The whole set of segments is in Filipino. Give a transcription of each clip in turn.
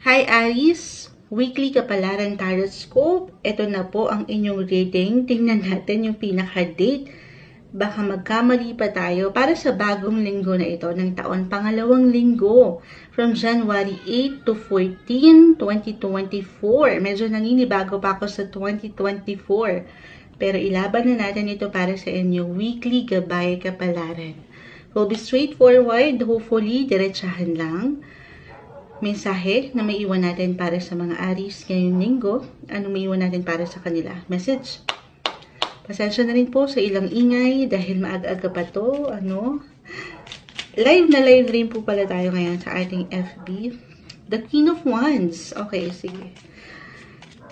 Hi Aries! Weekly Kapalaran Tarot Scope. Ito na po ang inyong reading. Tingnan natin yung pinaka-date. Baka magkamali pa tayo para sa bagong linggo na ito ng taon. Pangalawang linggo from January 8 to 14, 2024. Medyo naninibago pa ako sa 2024. Pero ilaban na natin ito para sa inyo. Weekly Gabay Kapalaran. Will be straightforward. Hopefully, diretsahan lang. Mensahe na may iwan natin para sa mga Aries ngayong linggo. Ano may iwan natin para sa kanila? Message. Pasensya na rin po sa ilang ingay dahil maaga-aga pa to. Live na live rin po pala tayo ngayon sa ating FB. The Queen of Wands. Okay, sige.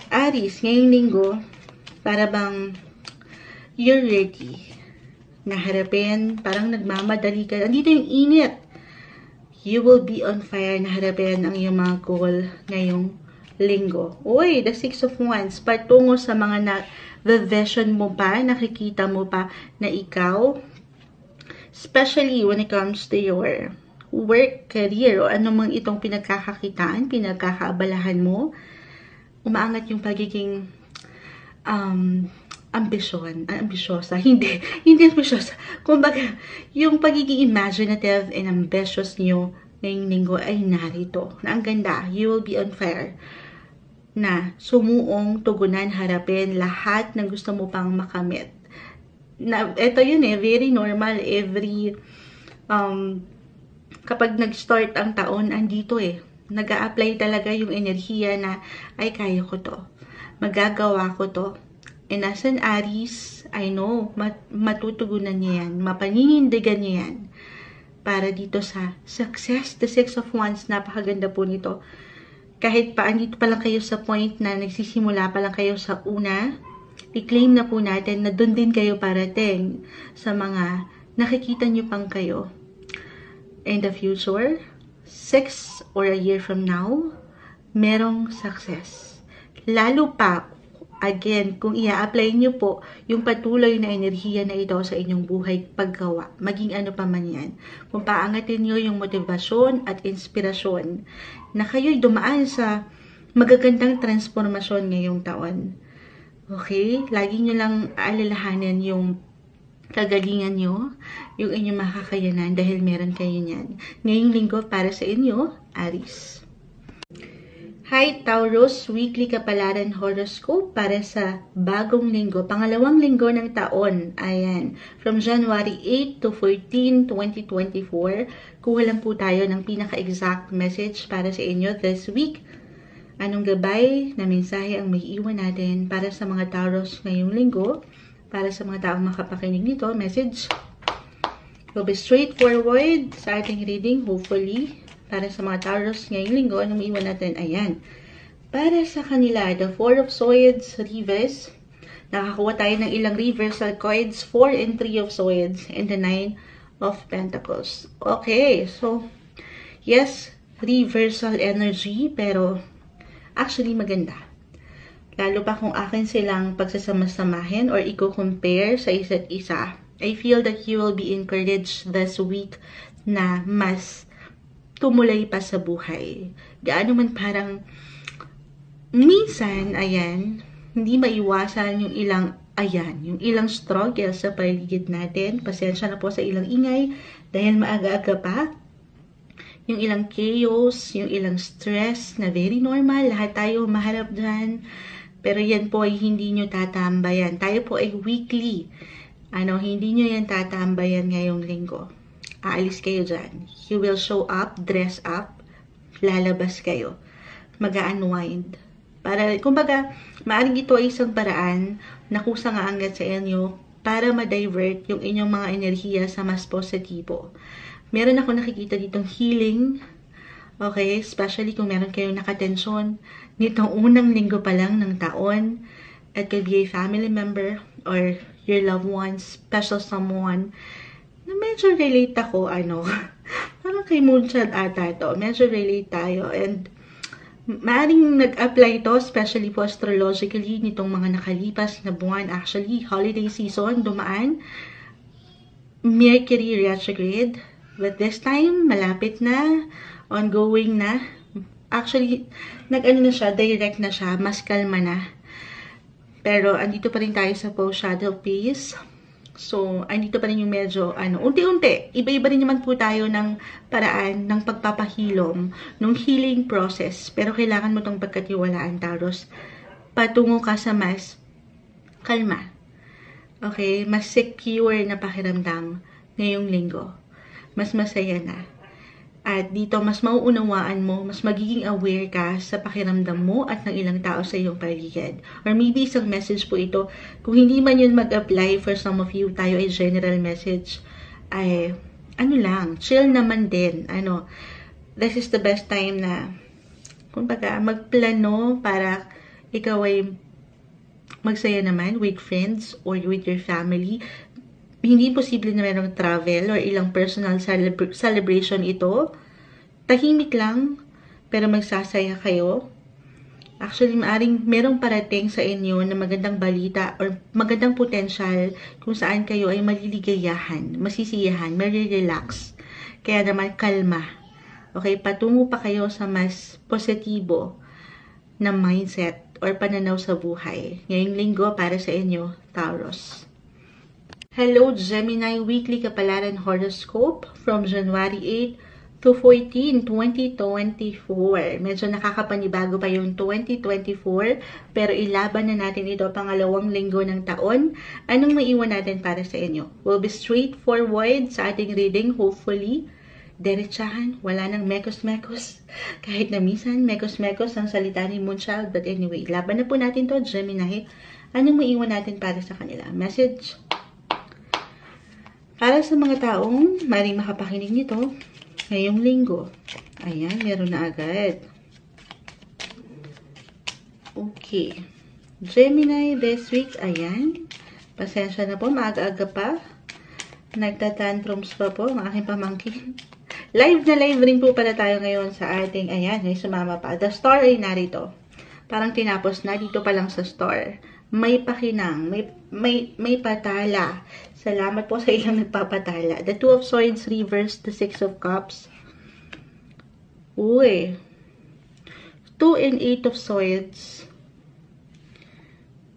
Aries, ngayong linggo, para bang you're ready na harapin, parang nagmamadali ka. Andito yung init. You will be on fire na harapin ang iyong mga goal ngayong linggo. Uy, the Six of Wands. Patungo sa mga vision mo pa, nakikita mo pa na ikaw, especially when it comes to your work, career, o anumang itong pinagkakakitaan, pinagkakaabalahan mo, umaangat yung pagiging ambisyosa. Hindi ambisyosa. Kumbaga, yung pagiging imaginative and ambitious nyo ngayong linggo ay narito. Na ang ganda, you will be on fire. Na sumuong, tugunan, harapin lahat ng gusto mo pang makamit. Na, ito yun very normal. Every, kapag nag-start ang taon, andito nag-a-apply talaga yung enerhiya na, ay kaya ko to. Magagawa ko to. And as an Aries, I know, matutugunan niya yan, mapaninindigan niya yan para dito sa success. The Six of Wands, napakaganda po nito. Kahit pa, andito pa lang kayo sa point na nagsisimula pa lang kayo sa una, i-claim na po natin na doon din kayo parating sa mga nakikita nyo pang kayo. In the future, 6 or a year from now, merong success. Lalo pa, again, kung i-apply nyo po yung patuloy na enerhiya na ito sa inyong buhay paggawa, maging ano pa man yan. Kung paangatin nyo yung motivasyon at inspirasyon na kayo'y dumaan sa magagandang transformasyon ngayong taon. Okay? Lagi nyo lang aalalahanin yung kagalingan nyo, yung inyong makakayanan dahil meron kayo niyan. Ngayong linggo para sa inyo, Aries. Hi Taurus, weekly kapalaran horoscope para sa bagong linggo, pangalawang linggo ng taon. Ayan, from January 8 to 14, 2024. Kuha lang po tayo ng pinaka-exact message para sa inyo this week. Anong gabay na mensahe ang may iwan natin para sa mga Taurus ngayong linggo? Para sa mga taong makapakinig nito, message will be straightforward sa ating reading, hopefully. Para sa mga Taurus ngayong linggo, anong iwan natin? Ayan. Para sa kanila, the Four of Swords reverse. Nakakuha tayo ng ilang reversal cards, 4 and 3 of Swords, and the 9 of Pentacles. Okay, so, yes, reversal energy, pero actually maganda. Lalo pa kung akin silang pagsasama-samahin or i-compare sa isa't isa. I feel that you will be encouraged this week na mas tumulay pa sa buhay. Gaano man parang minsan, ayan, hindi maiwasan yung ilang struggle sa paligid natin. Pasensya na po sa ilang ingay dahil maaga-aga pa. Yung ilang chaos, yung ilang stress na very normal. Lahat tayo maharap dyan. Pero yan po ay hindi nyo tatambayan. Tayo po ay weekly. Hindi nyo yan tatambayan ngayong linggo. Aalis kayo dyan. You will show up, dress up, lalabas kayo. Mag-unwind. Para, kumbaga, maaaring ito ay isang paraan na kusa nga hanggat sa inyo para ma-divert yung inyong mga enerhiya sa mas positibo. Meron ako nakikita ditong healing. Okay? Especially kung meron kayong nakatensyon nitong unang linggo pa lang ng taon. It could be a family member or your loved ones, special someone na medyo relate ako, parang kay Moonchild ata to. Medyo relate tayo. And maaaring nag-apply to, especially po astrologically, nitong mga nakalipas na buwan. Actually, holiday season, dumaan. Mercury retrograde. But this time, malapit na, ongoing na. Actually, nag-ano na siya, direct na siya, mas kalma na. Pero, andito pa rin tayo sa post-shadow phase. So, andito pa rin yung medyo, unti-unti. Iba-iba rin naman po tayo ng paraan ng pagpapahilom, ng healing process. Pero, kailangan mo itong pagkatiwalaan, Taurus. Patungo ka sa mas kalma. Okay? Mas secure na pakiramdam ngayong linggo. Mas masaya na. At dito, mas mauunawaan mo, mas magiging aware ka sa pakiramdam mo at ng ilang tao sa iyong paligid. Or maybe isang message po ito, kung hindi man yun mag-apply for some of you, tayo ay general message, ay, chill naman din. This is the best time na, kumbaga, magplano para ikaw ay magsaya naman with friends or with your family. Hindi posible na merong travel or ilang personal celebration ito. Tahimik lang, pero magsasaya kayo. Actually, maaring merong parating sa inyo na magandang balita or magandang potensyal kung saan kayo ay maliligayahan, masisiyahan, relax. Kaya naman, kalma. Okay, patungo pa kayo sa mas positibo na mindset or pananaw sa buhay. Ngayong linggo para sa inyo, Taurus. Hello, Gemini Weekly Kapalaran Horoscope from January 8 to 14, 2024. Medyo nakakapanibago pa yung 2024, pero ilaban na natin ito pangalawang linggo ng taon. Anong maiwan natin para sa inyo? We'll be straightforward sa ating reading, hopefully. Diretsahan, wala nang mekos-mekos. Kahit na minsan, mekos-mekos ang salita ni Moonchild. But anyway, laban na po natin to, Gemini. Anong maiwan natin para sa kanila? Message. Para sa mga taong maring makapakinig nito, ngayong linggo. Ayan, meron na agad. Okay. Gemini this week, ayan. Pasensya na po, maaga-aga pa. Nagtatantrums pa po ang aking pamangkin. Live na live rin po pala tayo ngayon sa ating, ayan, may sumama pa. The store ay narito. Parang tinapos na dito pa lang sa store. May pakinang, may patala. Salamat po sa ilang nagpapatala. The Two of Swords reverse, the Six of Cups. Uy. 2 and 8 of Swords.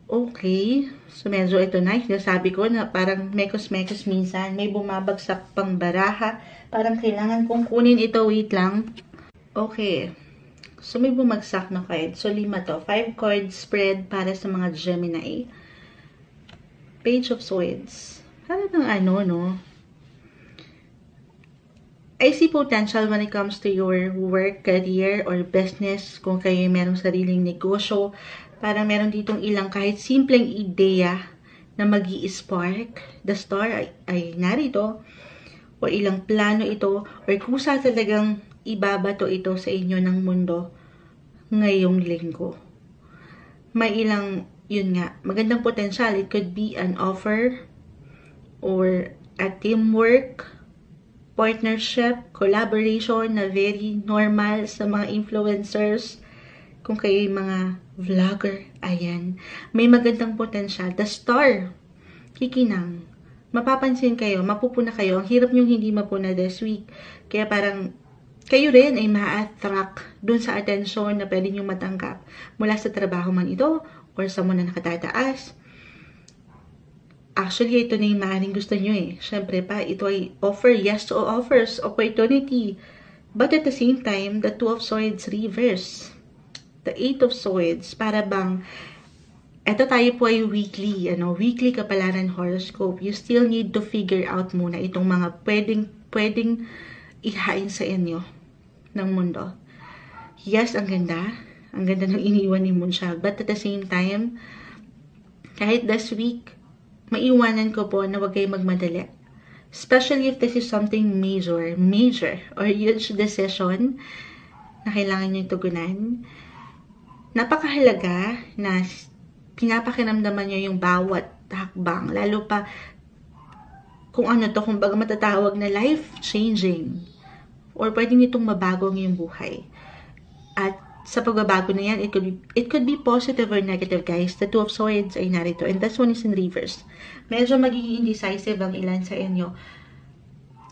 Okay. So, medyo ito na. Sabi ko na parang mekos-mekos minsan. May bumabagsak pang baraha. Parang kailangan kong kunin ito. Wait lang. Okay. So, may bumagsak na card. So, 5 to. 5 card spread para sa mga Gemini. Page of Swords. Parang no? I see potential when it comes to your work, career, or business. Kung kayo merong sariling negosyo, parang meron ditong ilang kahit simpleng ideya na mag-i-spark. The star ay narito. O ilang plano ito. Or kusa talagang ibabato ito sa inyo ng mundo ngayong linggo. May ilang, yun nga, magandang potensyal. It could be an offer or a teamwork, partnership, collaboration na very normal sa mga influencers. Kung kayo mga vlogger, ayan, may magandang potensyal. The star, kikinang. Mapapansin kayo, mapupuna kayo. Ang hirap nyong hindi mapuna this week. Kaya parang kayo rin ay ma-attract dun sa atensyon na pwede nyong matanggap mula sa trabaho man ito or sa muna nakatataas. Actually, ito na yung maaaring gusto nyo eh. Siyempre pa, ito ay offer, yes to offers, opportunity. But at the same time, the Two of Swords reverse. The Eight of Swords, para bang, ito tayo po ay weekly, weekly kapalaran horoscope. You still need to figure out muna itong mga pwedeng ihain sa inyo ng mundo. Yes, ang ganda. Ang ganda ng iniwan ni Moonchild. But at the same time, kahit this week, maiwanan ko po na huwag kayo magmadali. Especially if this is something major, or huge decision na kailangan nyo tugunan. Napakahalaga na pinapakiramdaman nyo yung bawat hakbang. Lalo pa kung kung baga matatawag na life-changing. Or pwede nitong mabago ang iyong buhay. At sa pagbabago na yan, it could be positive or negative, guys. The Two of Swords ay narito. And this one is in reverse. Medyo magiging indecisive ang ilan sa inyo.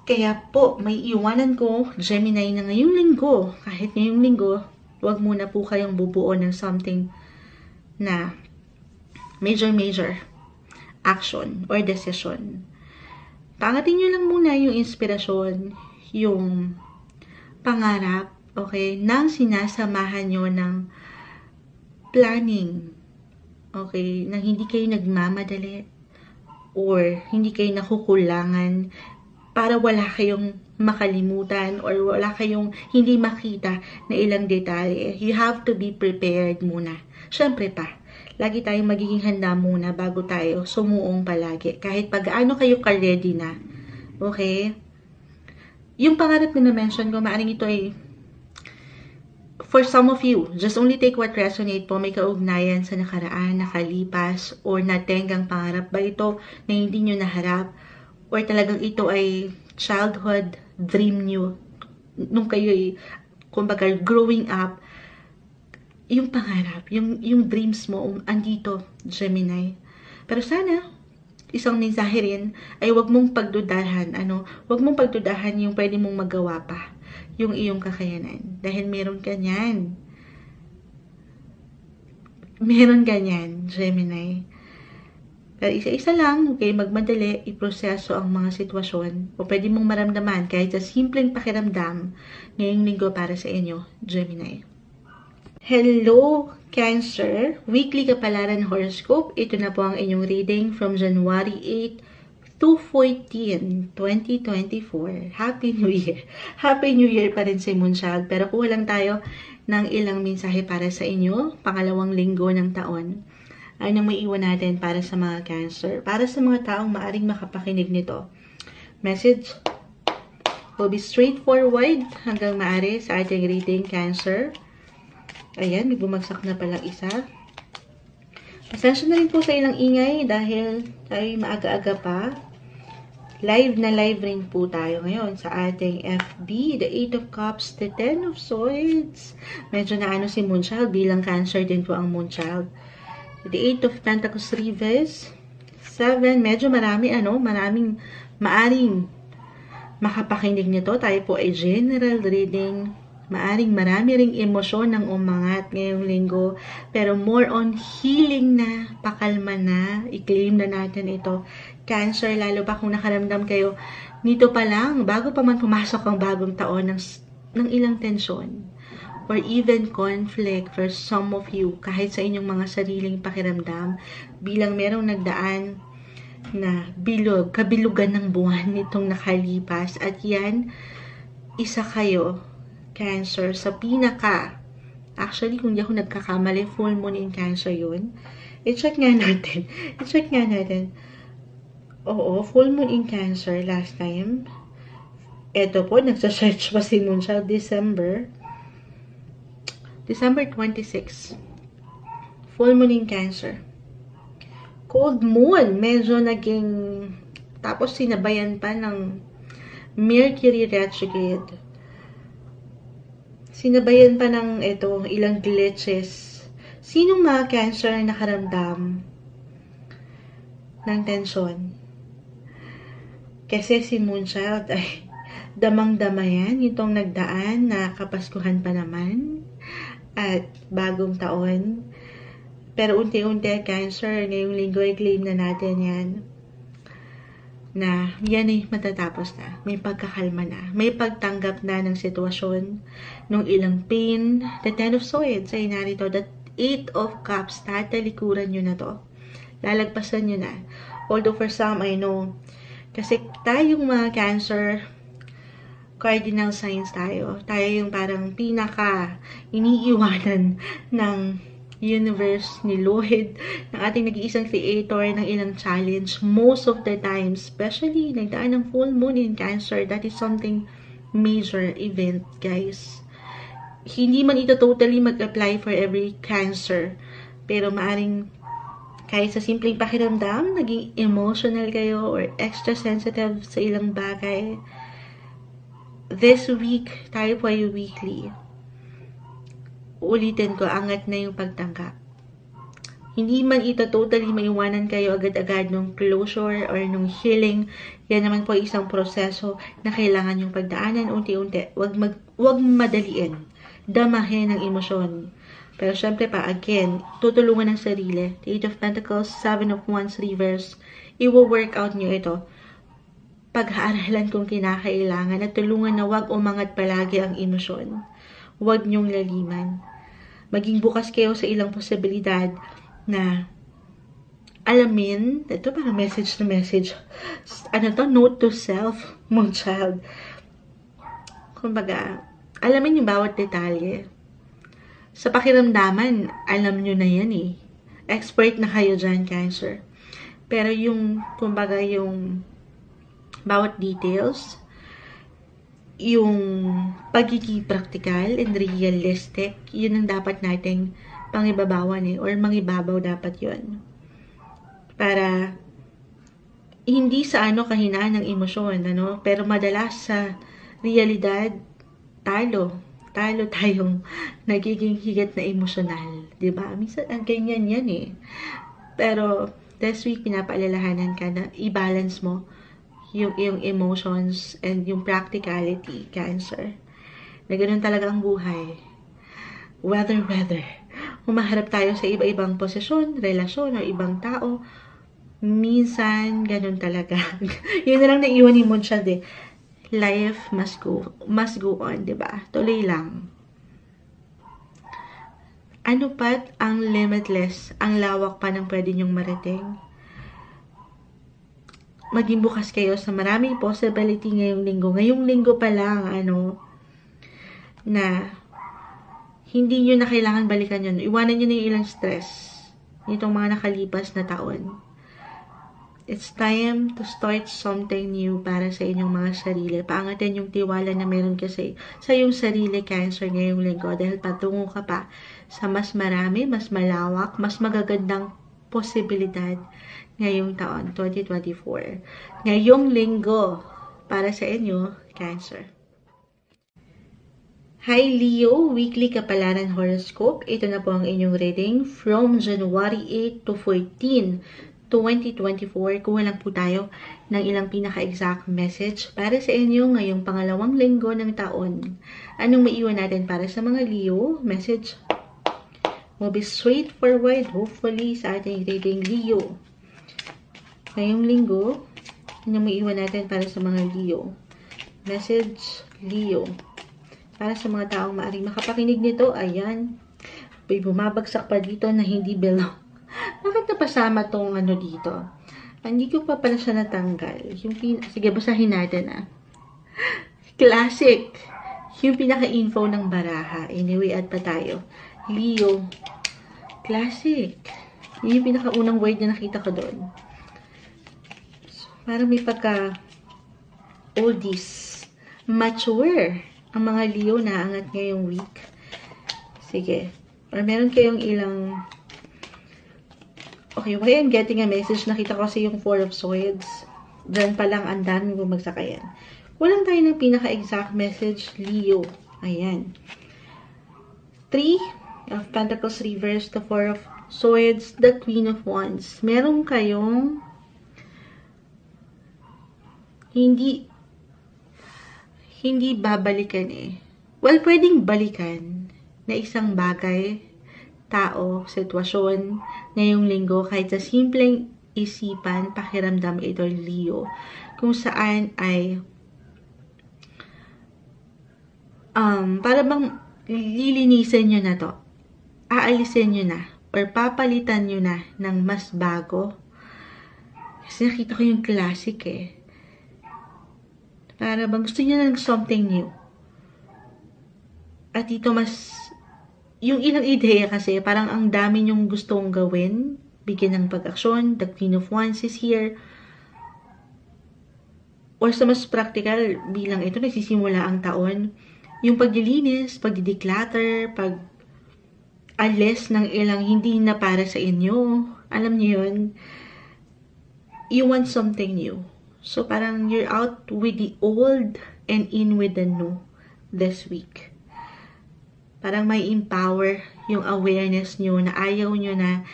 Kaya po, may iwanan ko, Gemini, na ngayong linggo, kahit ngayong linggo, Huwag muna po kayong bubuo ng something na major action or decision. Pangatin nyo lang muna yung inspirasyon, yung pangarap, okay, nang sinasamahan nyo ng planning, okay, nang hindi kayo nagmamadali or hindi kayo nakukulangan para wala kayong makalimutan or wala kayong hindi makita na ilang detalye. You have to be prepared muna. Syempre pa, lagi tayong magiging handa muna bago tayo sumuong palagi. Kahit pag-ano kayo ka-ready na. Okay? Yung pangarap na na-mention ko, maaaring ito ay for some of you, just only take what resonate po. May kaugnayan sa nakaraan, nakalipas, or natenggang pangarap ba ito na hindi nyo naharap? Or talagang ito ay childhood dream nyo nung kayo ay, kumbaga, growing up, yung pangarap, yung dreams mo, andito, Gemini. Pero sana, isang mensahe rin, ay wag mong pagdudahan, wag mong pagdudahan yung pwede mong magawa pa, yung iyong kakayanan. Dahil meron ka niyan. Meron ka niyan, Gemini. Pero isa-isa lang, okay, magmadali, iproseso ang mga sitwasyon, o pwede mong maramdaman kahit sa simpleng pakiramdam ngayong linggo para sa inyo, Gemini. Hello, Cancer! Weekly Kapalaran Horoscope. Ito na po ang inyong reading from January 8 to 14, 2024. Happy New Year! Happy New Year pa rin sa Moonchild. Pero kuha lang tayo ng ilang mensahe para sa inyo. Pangalawang linggo ng taon. Ano may iwan natin para sa mga Cancer? Para sa mga taong maaring makapakinig nito. Message will be straightforward hanggang maaari sa ating reading, Cancer. Ayan, may bumagsak na palang isa. Pasensya na rin po sa ilang ingay dahil tayo maaga-aga pa. Live na live rin po tayo ngayon sa ating FB. The 8 of Cups, the 10 of Swords. Medyo na si Moonchild, bilang Cancer din po ang Moonchild. The 8 of Pentacles Reverse. 7, medyo maraming maaring makapakinig nito. Tayo po ay general reading. Maaring marami ring emosyon ng umangat ngayong linggo, pero more on healing na, pakalma na, i-claim na natin ito. Cancer, lalo pa kung nakaramdam kayo nito pa lang, bago pa man pumasok ang bagong taon ng ilang tensyon or even conflict for some of you, kahit sa inyong mga sariling pakiramdam, bilang merong nagdaan na kabilugan ng buwan nitong nakalipas, at yan, isa kayo, Cancer, sa pinaka. Actually, kung di ako nagkakamali, full moon in Cancer yun. I-check nga natin. Oo, full moon in Cancer last time. Eto po, nagsa-search pa si Moonchild, December 26. Full moon in Cancer. Cold moon, medyo naging, tapos sinabayan pa ng Mercury retrograde. Sinabayan pa ng ilang glitches. Sinong mga Cancer nakaramdam ng tensyon? Kasi si Moonchild ay damang-dama yan. Itong nagdaan na kapaskuhan pa naman at bagong taon. Pero unti-unti, Cancer, ngayong linggo ay claim na natin yan. Na yan ay matatapos na. May pagkakalma na. May pagtanggap na ng sitwasyon, nung ilang pain. The 10 of Swords ay narito. The 8 of Cups, tatalikuran nyo na to. Lalagpasan nyo na. Although for some, I know, kasi tayong mga Cancer, cardinal signs tayo. Tayo yung parang pinaka iniiwanan ng universe ni Lord, ng ating nag-iisang creator ng ilang challenge most of the time, especially nagdaan ng full moon in Cancer. That is something major event, guys. Hindi man ito totally mag-apply for every Cancer, pero maaring kahit sa simpleng pakiramdam, naging emotional kayo or extra sensitive sa ilang bagay. This week, tayo po ay weekly. Ulitin ko, angat na yung pagtanggap. Hindi man ito totally maiwanan kayo agad-agad nung closure or nung healing. Yan naman po isang proseso na kailangan yung pagdaanan unti-unti. Wag madaliin. damahin ang emosyon. Pero syempre pa, again, tutulungan ng sarili. The Eight of Pentacles, Seven of Wands reverse, i-work out nyo ito. Pag-aaralan kung kinakailangan at tulungan na wag umangat palagi ang emosyon. Huwag nyong laliman. Maging bukas kayo sa ilang posibilidad na alamin, ito parang message na message, note to self, my child. Kumbaga, alamin yung bawat detalye. Sa pakiramdaman, alam nyo na yan eh. Expert na kayo dyan, Cancer. Pero yung, kumbaga, yung bawat details, yung pagiging practical and realistic, yun ang dapat nating pangibabawan eh, or mangibabaw dapat yun. Para hindi sa kahinaan ng emosyon, pero madalas sa realidad, talo tayong nagiging higat na emosyonal, 'di ba? Minsan ang ganyan yan eh. Pero this week pinapaalalahanan ka na i-balance mo yung emotions and yung practicality, Cancer. Na ganoon talaga ang buhay. Weather. Humaharap tayo sa iba-ibang posisyon, relasyon, o ibang tao. Minsan, ganun talaga. Yun na lang naiwan ni Moonchild eh. Life must go on, diba? Tuloy lang. Ano pat ang limitless, ang lawak pa ng pwede nyong marating? Maging bukas kayo sa maraming possibility ngayong linggo. Ngayong linggo pa lang, na hindi nyo na kailangan balikan yun. Iwanan nyo na yung ilang stress. Itong mga nakalipas na taon. It's time to start something new para sa inyong mga sarili. Paangatin yung tiwala na meron kasi sa iyong sarili, Cancer, ngayong linggo. Dahil patungo ka pa sa mas marami, mas malawak, mas magagandang posibilidad ngayong taon, 2024. Ngayong linggo, para sa inyo, Cancer. Hi Leo, weekly kapalaran horoscope. Ito na po ang inyong reading from January 8 to 14, 2024. Kuha lang po tayo ng ilang pinaka-exact message para sa inyo ngayong pangalawang linggo ng taon. Anong maiwan natin para sa mga Leo? Message will be straightforward, hopefully, sa ating reading Leo. Ngayong linggo, anong maiwan natin para sa mga Leo? Message Leo. Para sa mga taong maaaring makapakinig nito, ayan, may bumabagsak pa dito na hindi belong. Bakit napasama tong dito? Hindi ko pa pala siya natanggal. Sige, basahin natin Classic. Yung pinaka-info ng baraha. Anyway, add pa tayo. Leo. Classic. Yung pinaka-unang word na nakita ko doon. So, parang may oldies. Mature. Ang mga Leo na angat ngayong week. Sige. Or meron kayong ilang... Okay, why I'm getting a message, nakita ko kasi yung Four of Swords. Diyan pa lang, ang daming bumagsak. Walang tayo ng pinaka-exact message, Leo. Ayan. 3 of Pentacles reverse, the Four of Swords, the Queen of Wands. Meron kayong hindi babalikan Well, pwedeng balikan na isang bagay, tao, sitwasyon, ngayong linggo, kahit sa simpleng isipan, pakiramdam ito, Leo, kung saan ay para bang lilinisin nyo na to, aalisin nyo na, or papalitan nyo na ng mas bago. Kasi nakita ko yung classic para bang gusto nyo ng something new. At ito yung ilang ideya kasi, parang ang dami nyong gustong gawin, bigyan ng pag-aksyon. The Queen of Wands is here. Or sa mas practical, bilang ito, nagsisimula ang taon. Yung paglilinis, pag-declutter, pag-alis ng ilang hindi na para sa inyo. Alam niyo yun? You want something new. So, parang you're out with the old and in with the new this week. Parang may empower yung awareness nyo na ayaw nyo na,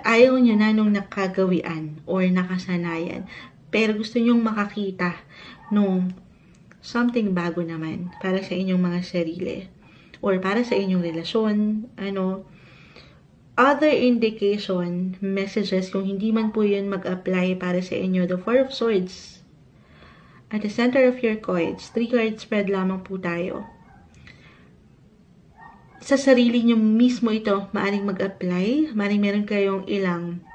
ayaw nyo na nung nakagawian or nakasanayan. Pero gusto nyong makakita nung something bago naman para sa inyong mga sarili. or para sa inyong relasyon, other indication, messages, kung hindi man po yun mag-apply para sa inyo, the Four of Swords. At the center of your cards, 3 card spread lamang po tayo. Sa sarili nyo mismo ito, maaring mag-apply, maaring meron kayong ilang,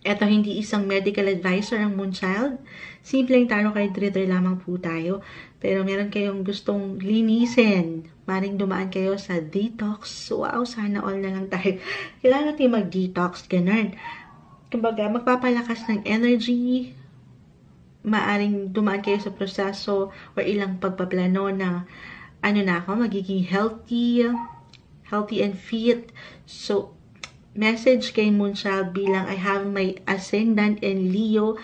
eto hindi isang medical advisor ang Moonchild, simpleng tarot card reader lamang po tayo, pero meron kayong gustong linisin, maring dumaan kayo sa detox. Wow, sana all na lang tayo. Kailangan natin mag-detox, ganun. Kumbaga, magpapalakas ng energy, maaring dumaan kayo sa proseso or ilang pagpaplano na magiging healthy and fit. So, message kay Moonchild bilang I have my ascendant in Leo.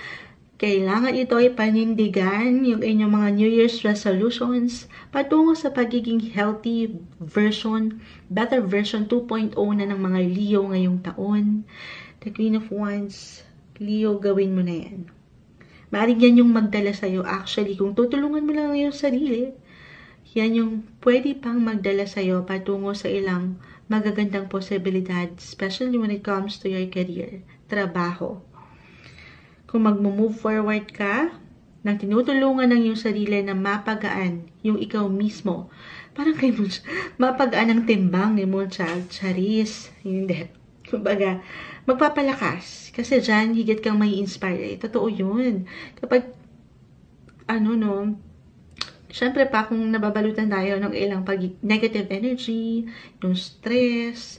Kailangan ito ay panindigan yung inyong mga New Year's resolutions patungo sa pagiging healthy version, better version 2.0 na ng mga Leo ngayong taon. The Queen of Wands, Leo, gawin mo na yan. Maaring yan yung magdala sa'yo. Actually, kung tutulungan mo lang yung sarili, yan yung pwede pang magdala sa'yo patungo sa ilang magagandang posibilidad, especially when it comes to your career, trabaho. Kung mag-move forward ka, nang tinutulungan ng iyong sarili na mapagaan yung ikaw mismo, parang kay mapagaan ang timbang ni Moonchild, Charis, hindi. Kumbaga, magpapalakas. Kasi dyan, higit kang may inspire. Totoo yun. Kapag, syempre pa, kung nababalutan tayo ng ilang negative energy, yung stress,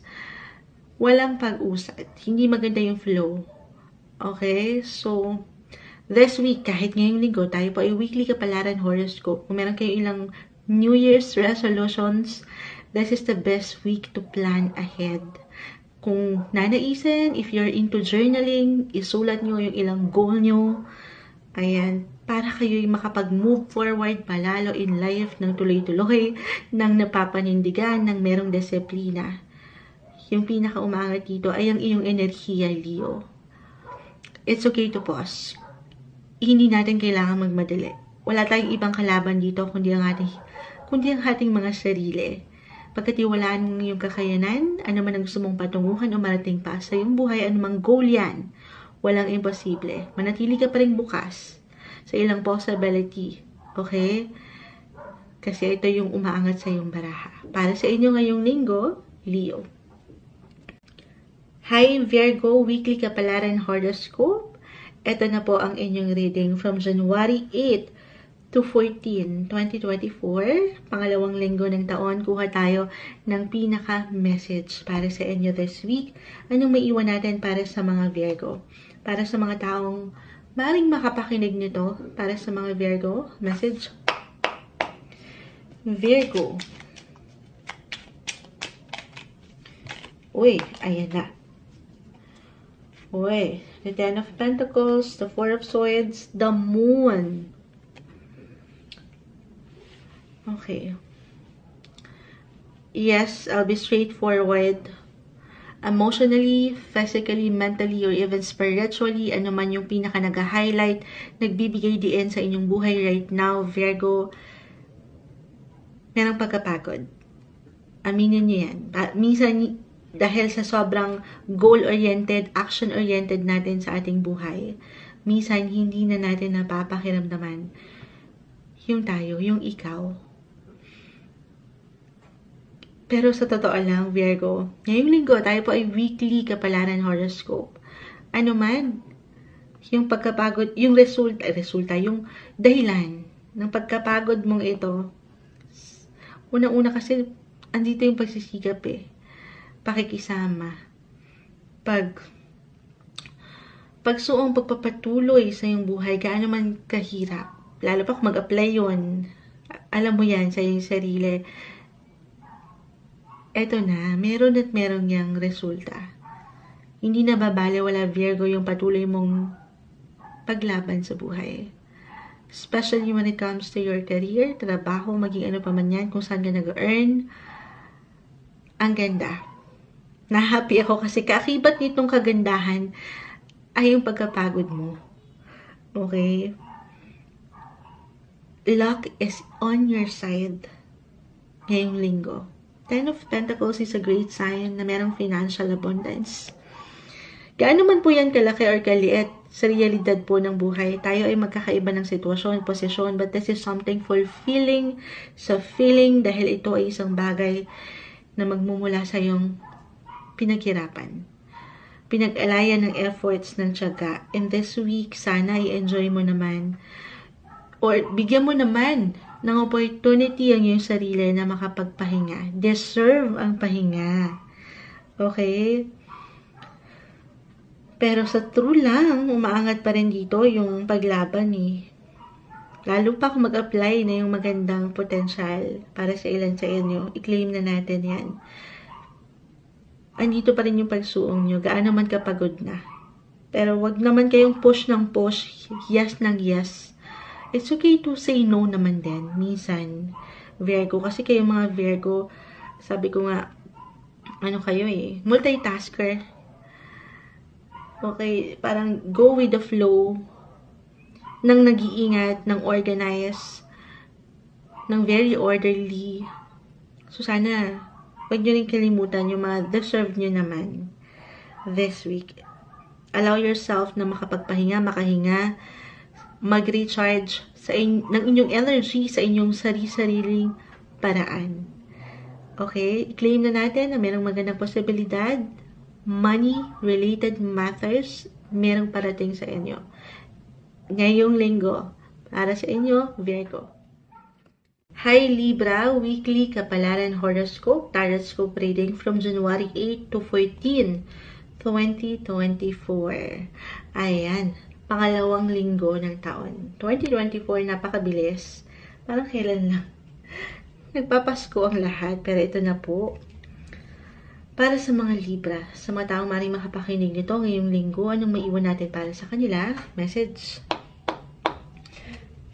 walang pag-usad. Hindi maganda yung flow. Okay? So, this week, kahit ngayong linggo, tayo po ay weekly kapalaran horoscope. Kung meron kayo ilang New Year's resolutions, this is the best week to plan ahead. Kung nanaisin, if you're into journaling, isulat nyo yung ilang goal nyo. Ayan, para kayo'y makapag-move forward palalo in life ng tuloy-tuloy, ng napapanindigan, ng merong disiplina. Yung pinaka-umangat dito ay ang iyong enerhiya, Leo. It's okay to pause. Hindi natin kailangan magmadali. Wala tayong ibang kalaban dito kundi ang ating mga sarili. Pagkatiwalaan mo yung kakayanan, ano man ang gusto mong patunguhan o marating pa sa iyong buhay, anumang goal yan, walang imposible. Manatili ka pa rin bukas sa ilang possibility. Okay? Kasi ito yung umaangat sa iyong baraha. Para sa inyo ngayong linggo, Leo. Hi Virgo, weekly kapalaran horoscope. Ito na po ang inyong reading from January 8 to 14, 2024. Pangalawang linggo ng taon, kuha tayo ng pinaka-message para sa inyo this week. Anong maiwan natin para sa mga Virgo? Para sa mga taong maaaring makapakinig nito, para sa mga Virgo, message. Virgo. Uy, ayan na. Uy, the Ten of Pentacles, the Four of Swords, the Moon. Okay. Yes, I'll be straightforward. Emotionally, physically, mentally, or even spiritually, ano man yung pinaka nag-highlight, nagbibigay diin sa inyong buhay right now, Virgo, merong pagkapagod. Aminin niyo yan. Minsan, dahil sa sobrang goal-oriented, action-oriented natin sa ating buhay, minsan hindi na natin napapakiramdaman yung tayo, yung ikaw. Pero sa totoo lang, Virgo, ngayong linggo, tayo po ay weekly kapalaran horoscope. Ano man, yung pagkapagod, yung resulta, yung dahilan ng pagkapagod mong ito, unang-una kasi, andito yung pagsisigap pakikisama, pagsuong pagpapatuloy sa iyong buhay, gaano man kahirap, lalo pa kung mag-apply yun, alam mo yan sa iyong sarili, eto na, meron at meron yang resulta. Hindi na babale, wala Virgo, yung patuloy mong paglaban sa buhay. Especially when it comes to your career, trabaho, maging ano pa man yan, kung saan ka nag-earn, ang ganda. Na-happy ako kasi kaakibat nitong kagandahan ay yung pagkapagod mo. Okay? Luck is on your side ngayong linggo. Ten of Pentacles is a great sign na merong financial abundance. Gaano man po yan kalaki or kaliit sa realidad po ng buhay, tayo ay magkakaiba ng sitwasyon, posisyon, but this is something fulfilling sa feeling dahil ito ay isang bagay na magmumula sa iyong pinaghirapan. Pinag-alayan ng efforts ng tiyaga. And this week, sana i-enjoy mo naman or bigyan mo naman ng opportunity ang iyong sarili na makapagpahinga. Deserve ang pahinga. Okay? Pero sa true lang, umaangat pa rin dito yung paglaban eh. Lalo pa kung mag-apply na yung magandang potensyal para sa ilan sa inyo. I-claim na natin yan. Andito pa rin yung pagsuong nyo. Gaano man kapagod na. Pero wag naman kayong push ng push. Yes ng yes. It's okay to say no naman din. Minsan, Virgo. Kasi kayong mga Virgo, sabi ko nga, ano kayo eh, multitasker. Okay, parang go with the flow ng nag-iingat, ng organize, ng very orderly. So, sana, huwag nyo rin kalimutan yung mga deserve nyo naman this week. Allow yourself na makapagpahinga, makahinga, mag-recharge ng inyong energy sa inyong sarili-sariling paraan. Okay, claim na natin na mayroong magandang posibilidad. Money-related matters, merong parating sa inyo. Ngayong linggo, para sa inyo, Virgo. Hi Libra, weekly kapalaran horoscope, tarot scope reading from January 8 to 14, 2024. Ayan, pangalawang linggo ng taon. 2024, napakabilis. Parang kailan lang. Nagpapasko ang lahat, pero ito na po. Para sa mga Libra, sa mga taong maring makapakinig nito ngayong linggo, anong maiwan natin para sa kanila? Message.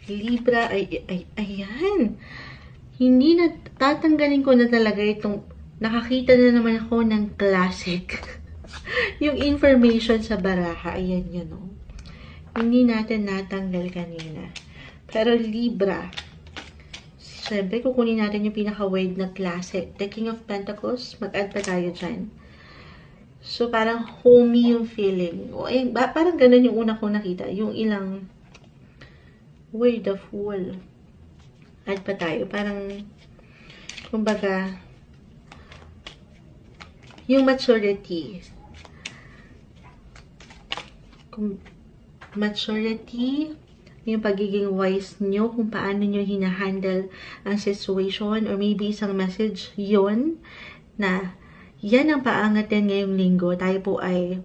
Libra, ayan. Hindi na, tatanggalin ko na talaga itong, nakakita na naman ako ng classic. Yung information sa baraha, ayan yun, no? Hindi natin natanggal kanina. Pero Libra, siyempre, kukunin natin yung pinaka-word na classic. The King of Pentacles, mag-add pa tayo dyan. So, parang homey yung feeling. O, eh, parang ganun yung una ko nakita. Yung ilang word of Fool. Add pa tayo. Parang, kumbaga, yung maturity. Maturity, yung pagiging wise nyo, kung paano nyo hinahandle ang situation, or maybe isang message yon na yan ang paangatin ngayong linggo. Tayo po ay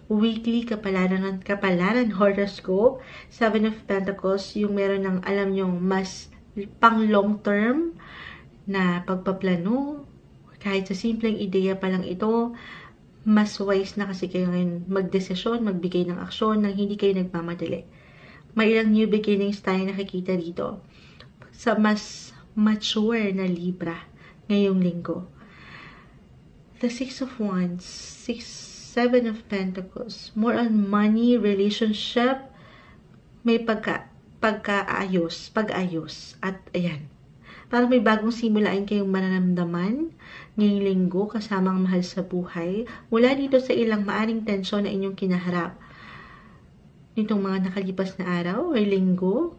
weekly kapalaran horoscope, 7 of Pentacles, yung meron ng alam nyong mas pang long term na pagpaplano, kahit sa simpleng ideya pa lang ito, mas wise na kasi kayo ngayon magdesisyon, magbigay ng aksyon nang hindi kayo nagmamadali. May ilang new beginnings tayo nakikita dito sa mas mature na Libra ngayong linggo. The 6 of Wands, 7 of Pentacles, more on money, relationship, may pag-ayos, at ayan. Parang may bagong simulain kayong mararamdaman ngayong linggo kasamang mahal sa buhay. Mula dito sa ilang maaring tensyon na inyong kinaharap nitong mga nakalipas na araw or linggo.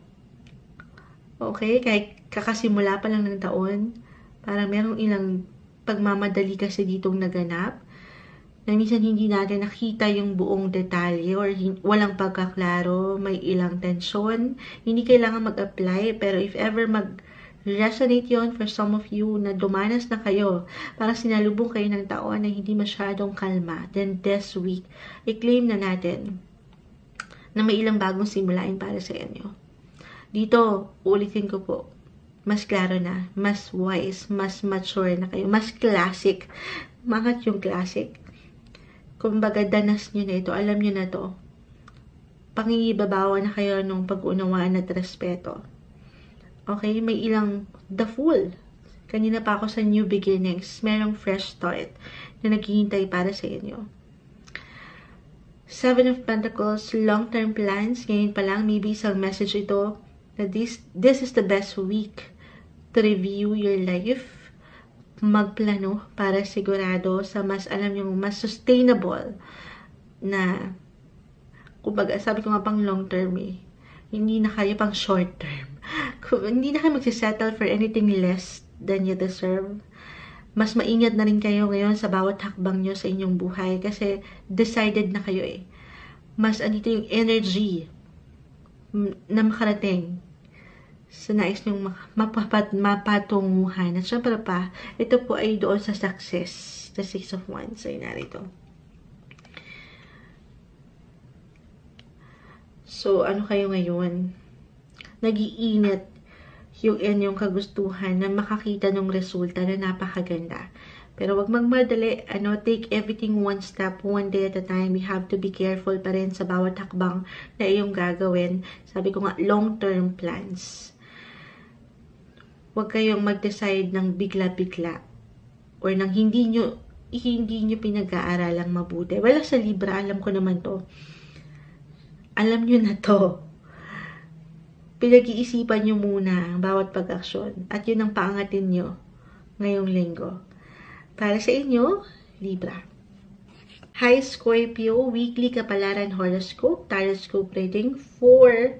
Okay, kahit kakasimula pa lang ng taon, parang merong ilang pagmamadali kasi ditong naganap, na minsan hindi natin nakita yung buong detalye or walang pagkaklaro, may ilang tensyon. Hindi kailangan mag-apply, pero if ever mag-resonate yon for some of you na dumanas na kayo, parang sinalubong kayo ng taon na hindi masyadong kalma, then this week, i-claim na natin na may ilang bagong simulain para sa inyo. Dito, ulitin ko po, mas klaro na, mas wise, mas mature na kayo, mas classic. Mangat yung classic. Kumbaga, danas nyo na ito, alam nyo na to. Pangingibabawa na kayo nung pag-unawaan at respeto. Okay, may ilang the Fool. Kanina pa ako sa new beginnings, merong fresh start na naghihintay para sa inyo. 7 of Pentacles, long-term plans. Ngayon pa lang, maybe isang message ito na this is the best week to review your life, magplano para sigurado sa mas, alam nyo, mas sustainable na, kumbaga, sabi ko nga pang long term eh. Hindi na kayo pang short term. Hindi na kayo magsisettle for anything less than you deserve. Mas maingat na rin kayo ngayon sa bawat hakbang nyo sa inyong buhay kasi decided na kayo eh. Mas andito yung energy na makarating sa nais nyong mapatunguhan. At syempre pa, ito po ay doon sa success. The Six of Wands ay narito. So, ano kayo ngayon? Nag-iinit yung inyong kagustuhan na makakita ng resulta na napakaganda. Pero wag magmadali, take everything one step, one day at a time. We have to be careful pa rin sa bawat hakbang na iyong gagawin. Sabi ko nga, long-term plans. Huwag kayong mag-decide ng bigla-bigla or ng hindi nyo pinag-aaralang mabuti. Wala sa Libra, alam ko naman to. Alam nyo na to. Pinag-iisipan nyo muna ang bawat pag-aksyon at yun ang paangatin nyo ngayong linggo. Para sa inyo, Libra. Hi Scorpio, weekly kapalaran horoscope, tarot reading for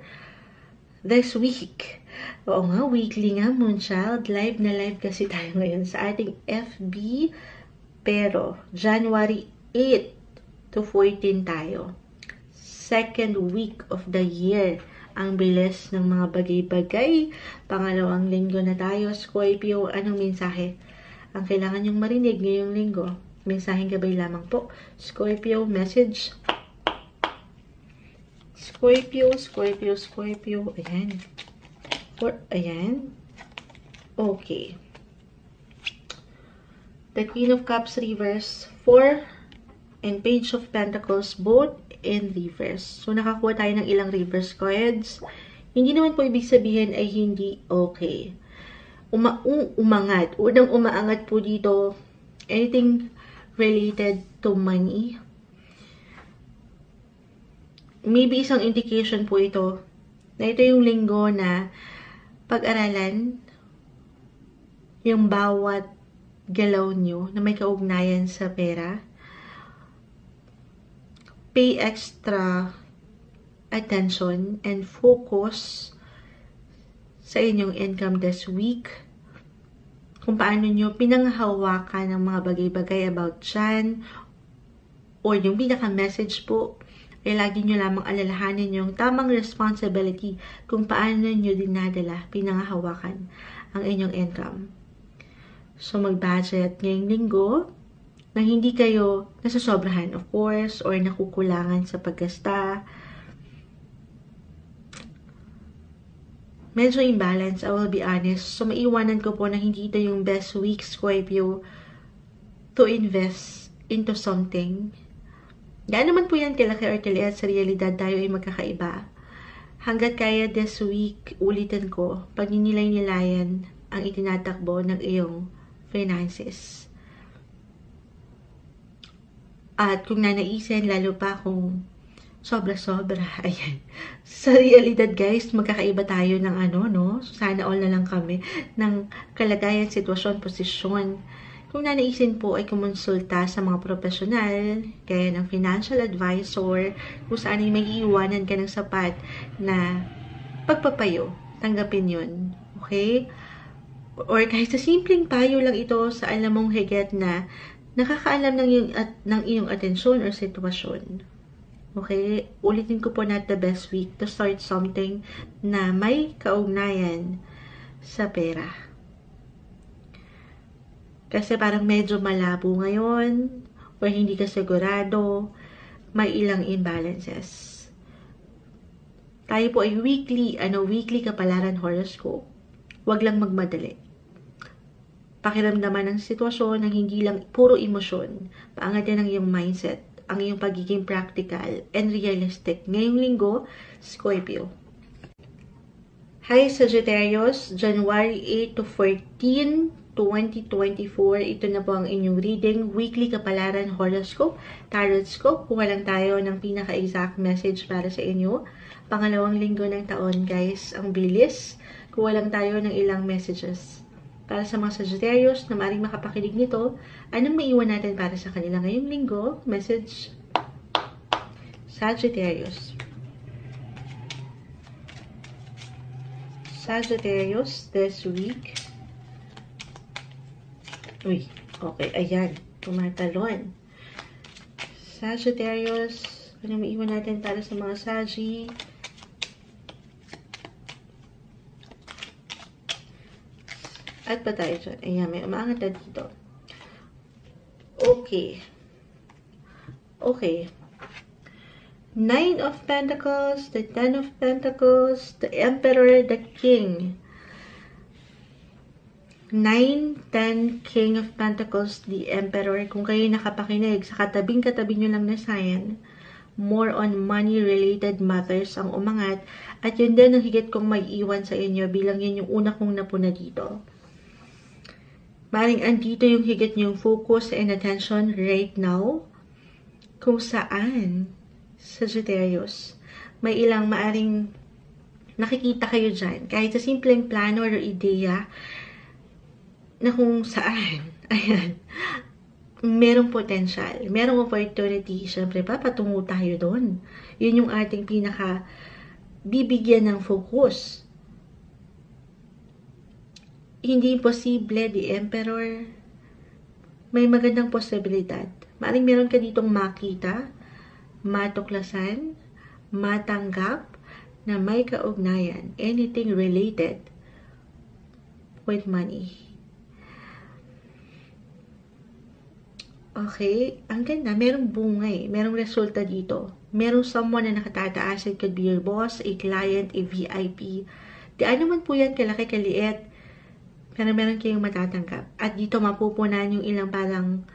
this week. Oo nga, weekly nga, Moonchild. Live na live kasi tayo ngayon sa ating FB. Pero, January 8 to 14 tayo. Second week of the year. Ang bilis ng mga bagay-bagay. Pangalawang linggo na tayo, Scorpio. Anong mensahe ang kailangan nyong marinig ngayong linggo? Mensaheng gabay lamang po. Scorpio, message. Scorpio. Ayan. Ayan. Okay. The Queen of Cups reverse, 4, and Page of Pentacles, both in reverse. So, nakakuha tayo ng ilang reverse cards. Hindi naman po ibig sabihin ay hindi okay. Umangat. Unang umaangat po dito, anything related to money. Maybe isang indication po ito na ito yung linggo na pag-aralan yung bawat galaw nyo na may kaugnayan sa pera. Pay extra attention and focus sa inyong income this week. Kung paano nyo pinanghahawakan ng mga bagay-bagay about dyan. Or yung pinaka-message po, ay lagi nyo lamang alalahanin yung tamang responsibility kung paano nyo dinadala, pinanghahawakan ang inyong income. So, mag-budget ngayong linggo na hindi kayo nasasobrahan, of course, or nakukulangan sa paggasta. Medyo imbalance, I will be honest. So, maiwanan ko po na hindi ito yung best week, Scorpio, to invest into something. Yan naman po yan kilaki or kiliat sa realidad, tayo ay magkakaiba. Hanggat kaya this week, ulitin ko, pag ninilay-nilayan ang itinatakbo ng iyong finances. At kung nanaisin, lalo pa kung sobra-sobra, ayan. Sa realidad, guys, magkakaiba tayo ng So, sana all na lang kami ng kalagayan, sitwasyon, posisyon. Kung nanaisin po ay kumonsulta sa mga profesional, gaya ng financial advisor, kung saan ay may iiwanan ka ng sapat na pagpapayo, tanggapin yun. Okay? Or kahit sa simpleng payo lang ito sa alam mong higit na nakakaalam ng iyong atensyon or sitwasyon. Okay? Ulitin ko po na the best week to start something na may kaugnayan sa pera. Kasi parang medyo malabo ngayon or hindi ka sigurado, may ilang imbalances. Tayo po ay weekly kapalaran horoscope. Huwag lang magmadali. Pakiramdaman ng sitwasyon ng hindi lang puro emosyon. Paangatin ang iyong mindset, ang iyong pagiging practical and realistic. Ngayong linggo, Scorpio. Hi Sagittarius, January 8 to 14, 2024. Ito na po ang inyong reading, weekly kapalaran horoscope, tarot scope. Kuha lang tayo ng pinaka-exact message para sa inyo. Pangalawang linggo ng taon, guys. Ang bilis. Kuha lang tayo ng ilang messages. para sa mga Sagittarius na maaaring makapakinig nito. Anong maiwan natin para sa kanila ngayong linggo? Message Sagittarius. Sagittarius this week. Uy, okay, ayan. Tumatalon. Sagittarius. Anong maiwan natin para sa mga Sagi? At pa tayo dyan. Ayan, may umaangat na dito. Okay. Okay. 9 of Pentacles, the 10 of Pentacles, the Emperor, the King. 9, 10, King of Pentacles, the Emperor. Kung kayo nakapakinig, sa katabing-katabi nyo lang na sign, more on money-related matters ang umangat. At yun din ang higit kong may iwan sa inyo bilang yun yung una kong napuna dito. Maring andito yung higit yung focus and attention right now. Kung saan, Sagittarius, may ilang maaring nakikita kayo dyan. Kahit sa simpleng plano or ideya na kung saan, ayan, merong potential, merong opportunity. Siyempre, papatungo tayo doon. Yun yung ating pinaka bibigyan ng focus. Hindi imposible, the Emperor. May magandang posibilidad. Maaaring meron ka ditong makita, matuklasan, matanggap, na may kaugnayan. Anything related with money. Okay, ang ganda. Merong bunga eh. Merong resulta dito. Merong someone na nakatataas. It could be your boss, a client, a VIP. Di ano man po yan, kalaki, kaliit. Pero meron kayong matatanggap. At dito mapupunan yung ilang parang,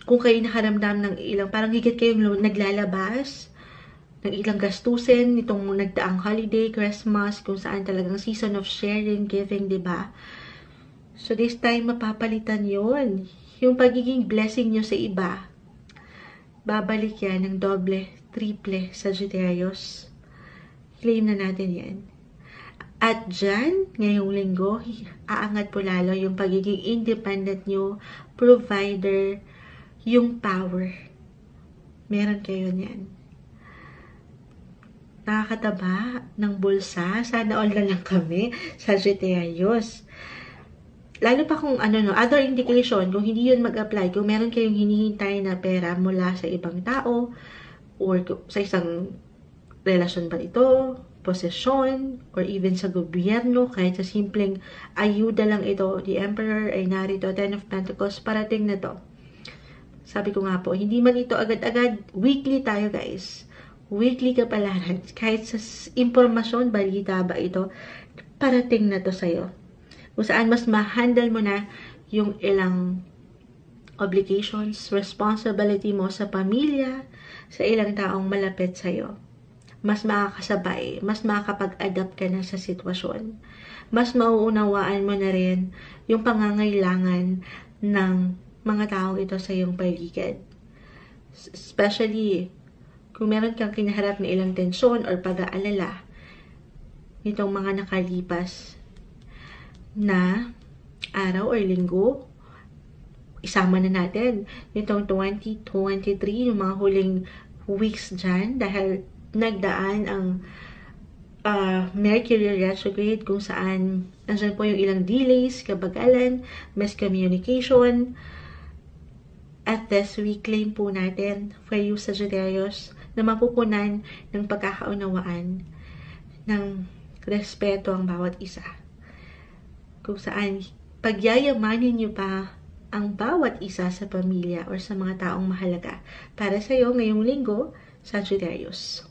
kung kayo nakaramdam ng ilang, parang higit kayong naglalabas, ng ilang gastusin, itong nagdaang holiday, Christmas, kung saan talagang season of sharing, giving, diba? So this time, mapapalitan yon. Yung pagiging blessing nyo sa iba, babalik yan ng doble, triple, Sagittarius. Claim na natin yan. At dyan, ngayong linggo, aangat po lalo yung pagiging independent nyo, provider, yung power. Meron kayo niyan. Nakakataba ng bulsa. Sana all na lang kami, Sagittarius. Lalo pa kung other indication, kung hindi yun mag-apply, kung meron kayong hinihintay na pera mula sa ibang tao, or sa isang relasyon ba ito, posesyon, or even sa gobyerno, kahit sa simpleng ayuda lang ito, the Emperor ay narito, 10 of Pentacles, parating na to. Sabi ko nga po, hindi man ito agad-agad, weekly tayo guys. Weekly kapalaran. Kahit sa impormasyon, balita ba ito, parating na to sa'yo. Kung saan mas ma-handle mo na yung ilang obligations, responsibility mo sa pamilya, sa ilang taong malapit sa'yo. Mas makakasabay, mas makakapag-adapt ka na sa sitwasyon. Mas mauunawaan mo na rin yung pangangailangan ng mga taong ito sa iyong paligid. Especially, kung meron kang kinaharap na ilang tensyon or pag-aalala nitong mga nakalipas na araw or linggo, isama na natin nitong 2023, yung mga huling weeks dyan, dahil nagdaan ang Mercury retrograde kung saan nandiyan po yung ilang delays, kabagalan, miscommunication. At this week, claim po natin for you, Sagittarius, na mapupunan ng pagkakaunawaan, ng respeto ang bawat isa. Kung saan pagyayamanin nyo pa ang bawat isa sa pamilya or sa mga taong mahalaga. Para sa iyo ngayong linggo, Sagittarius.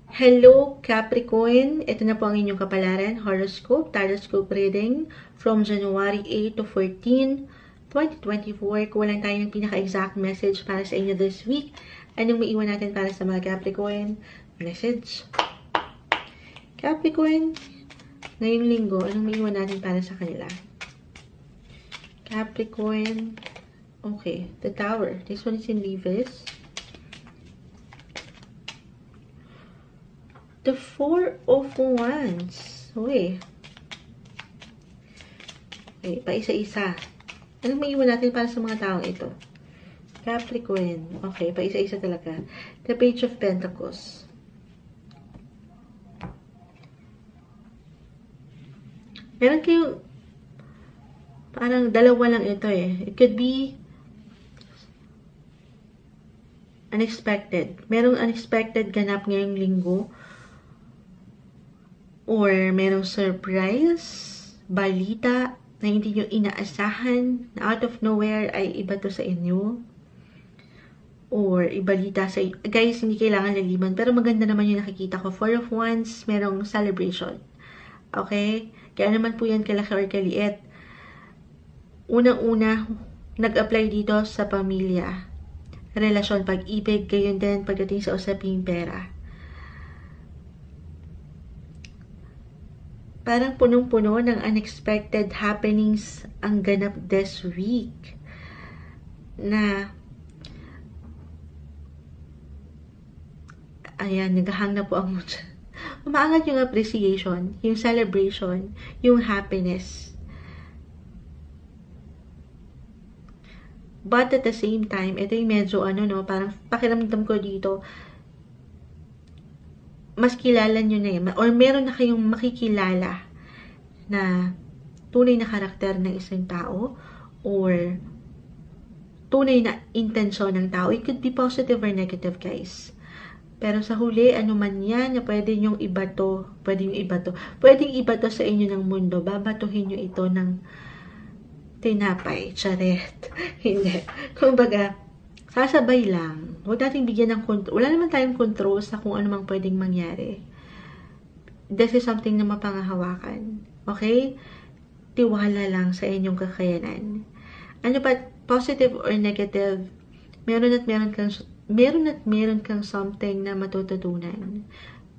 Hello Capricorn, ito na po ang inyong kapalaran, horoscope, tarot reading from January 8 to 14, 2024. Kuwalan tayo ng pinaka-exact message para sa inyo this week. Anong maiwan natin para sa mga Capricorn? Message. Capricorn, ngayong linggo, anong maiwan natin para sa kanila? Capricorn, okay, the Tower. This one is in reverse. The 4 of Wands. Uy. Okay, pa isa-isa. Anong maiwan natin para sa mga taong ito? Capricorn. Okay, pa isa-isa talaga. The Page of Pentacles. Meron kayong parang dalawa lang ito eh. It could be unexpected. Merong unexpected ganap ngayong linggo. Or merong surprise, balita, na hindi nyo inaasahan, na out of nowhere ay iba to sa inyo. Or ibalita sa inyo. Guys, hindi kailangan laliman. Pero maganda naman yung nakikita ko. Four of Wands, merong celebration. Okay? Kaya naman po yan kalaki or kaliit. Unang-una, nag-apply dito sa pamilya. Relasyon, pag-ibig, gayon din pagdating sa usaping pera. Parang punong-puno ng unexpected happenings ang ganap this week. Na, ayan, naghahang na po ang mood. Umaangat yung appreciation, yung celebration, yung happiness. But at the same time, ito yung medyo parang pakiramdam ko dito, mas kilala nyo na or meron na kayong makikilala na tunay na karakter ng isang tao or tunay na intensyon ng tao. It could be positive or negative, guys. Pero sa huli, ano man yan na pwede nyong ibato, pwedeng ibato sa inyo ng mundo, babatuhin nyo ito ng tinapay, charet. Hindi. Kumbaga, sasabay lang. Huwag natin bigyan ng control. Wala naman tayong control sa kung ano mang pwedeng mangyari. This is something na mapangahawakan. Okay? Tiwala lang sa inyong kakayanan. Ano pa, positive or negative, meron at meron kang something na matututunan.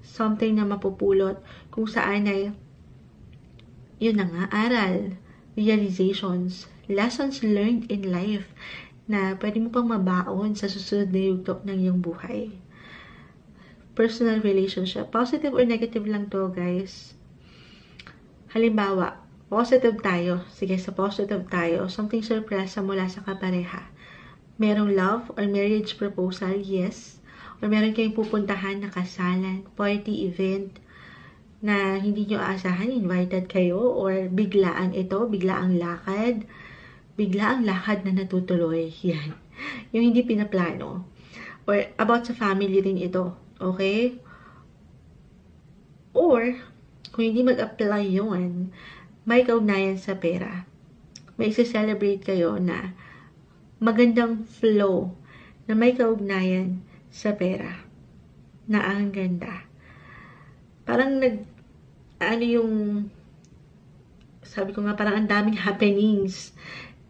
Something na mapupulot. Kung saan ay, yun na nga, aral, realizations, lessons learned in life, na pwede mo pang mabaon sa susunod na yugto ng iyong buhay. Personal relationship. Positive or negative lang to, guys. Halimbawa, positive tayo. Sige, sa positive tayo. Something surprise mula sa kapareha. Merong love or marriage proposal, yes. Or meron kayong pupuntahan na kasalan, party, event, na hindi nyo aasahan, invited kayo, or biglaan ito, biglaang lakad, biglaang lakad na natutuloy. Yan. Yung hindi pinaplano. Or about sa family rin ito. Okay? Or, kung hindi mag-apply yun, may kaugnayan sa pera. May isi-celebrate kayo na magandang flow na may kaugnayan sa pera. Na ang ganda. Parang sabi ko nga, parang ang daming happenings.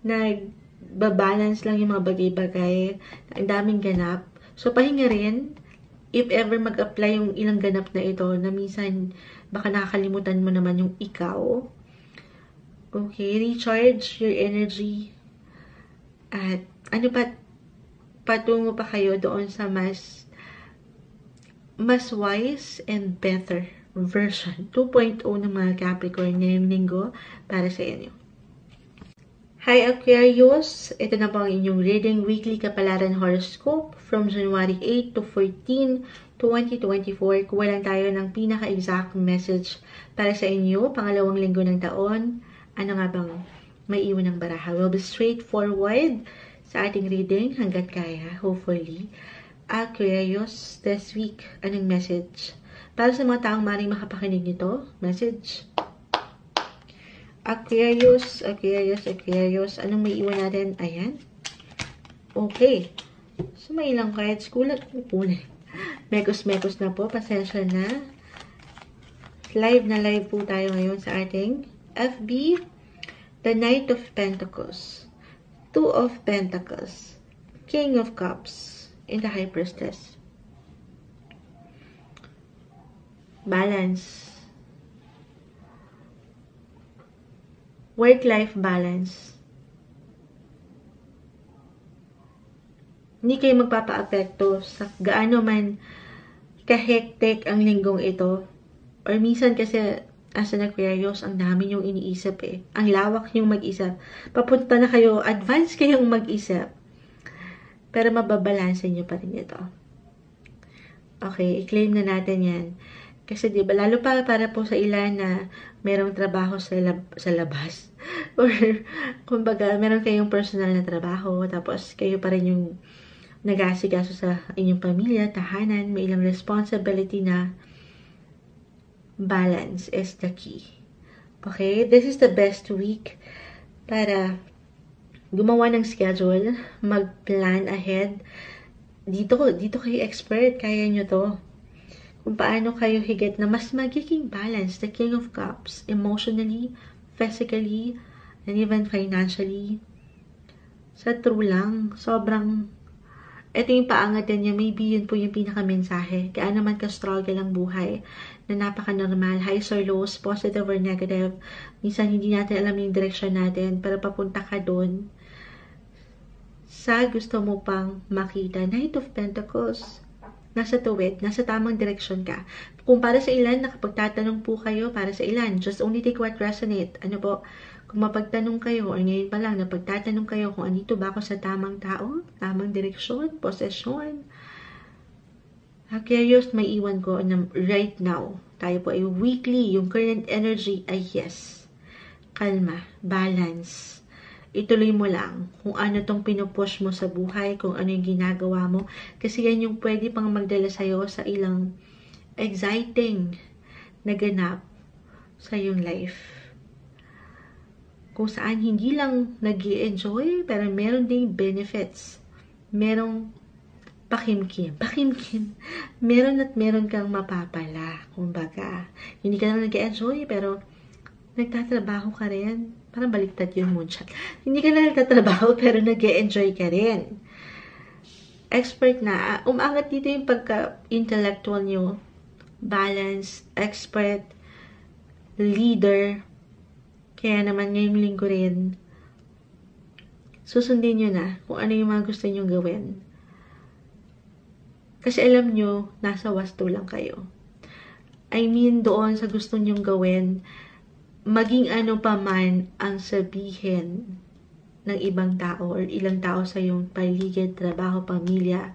Nagbabalance lang yung mga bagay-bagay, ang daming ganap. So, pahinga rin, if ever mag-apply yung ilang ganap na ito, na minsan, baka nakakalimutan mo naman yung ikaw. Okay, recharge your energy. At, patungo pa kayo doon sa mas wise and better version 2.0 ng mga Capricorn ngayong linggo para sa inyo. Hi Aquarius! Ito na po ang inyong reading weekly kapalaran horoscope from January 8 to 14, 2024. Kuha lang tayo ng pinaka-exact message para sa inyo, pangalawang linggo ng taon. Ano nga bang may iwan ng baraha? We'll be straightforward sa ating reading hanggat kaya, hopefully. Aquarius, this week, anong message? Para sa mga taong maring makapakinig nito, message. Aquarius, anong may iwan natin? Ayan. Okay. So, may ilang cards. Kulat. Mekos na po. Pasensya na. Live na live po tayo ngayon sa ating FB. The Knight of Pentacles. Two of Pentacles. King of Cups. And the High Priestess. Balance. Work-life balance. Hindi kayo magpapa-apekto sa gaano man kahektek ang linggong ito. Or minsan kasi as an Aquarius, ang dami yung iniisip eh. Ang lawak yung mag-isip. Papunta na kayo, advance kayong mag-isip. Pero mababalanse nyo pa rin ito. Okay, i-claim na natin yan. Kasi diba, lalo pa para po sa ilan na merong trabaho sa labas. Or, kumbaga, meron kayong personal na trabaho, tapos kayo pa rin yung nag-aasikaso sa inyong pamilya, tahanan, may ilang responsibility na balance is the key. Okay, this is the best week para gumawa ng schedule, mag-plan ahead. Dito kayo expert, kaya nyo to. Kung paano kayo higit na mas magiging balance, the King of Cups, emotionally, physically, and even financially. Sa true lang, sobrang, ito yung paangat niya, maybe yun po yung pinaka-mensahe. Kaya naman ka-struggle ang buhay, na napaka-normal, highs or lows, positive or negative. Minsan hindi natin alam yung direction natin, pero papunta ka doon sa gusto mo pang makita. Knight of Pentacles. Nasa tuwid, nasa tamang direksyon ka. Kung para sa ilan, nakapagtatanong po kayo, para sa ilan, just only take what resonate. Ano po, kung mapagtanong kayo, or ngayon pa lang, napagtatanong kayo kung andito ba ako sa tamang tao, tamang direksyon, posesyon. Aquarius, may iwan ko na right now, tayo po ay weekly, yung current energy ay yes. Kalma, balance. Ituloy mo lang kung ano tong pinupush mo sa buhay, kung ano yung ginagawa mo. Kasi yan yung pwede pang magdala sa'yo sa ilang exciting na ganap sa iyong life. Kung saan hindi lang nag-i-enjoy, pero meron ding benefits. Merong pakimkim. Meron at meron kang mapapala. Kumbaga, hindi ka lang nag-i-enjoy, pero nagtatrabaho ka rin. Parang baliktad yun, Moonshot. Hindi ka na nagtatrabaho, pero nag-e-enjoy ka rin. Expert na. Umangat dito yung pagka-intellectual nyo. Balance, expert, leader. Kaya naman ngayong linggo rin, susundin nyo na kung ano yung mga gusto nyo gawin. Kasi alam nyo, nasa wasto lang kayo. I mean, doon sa gusto nyong gawin, maging ano pa man ang sabihin ng ibang tao or ilang tao sa iyong paligid, trabaho, pamilya,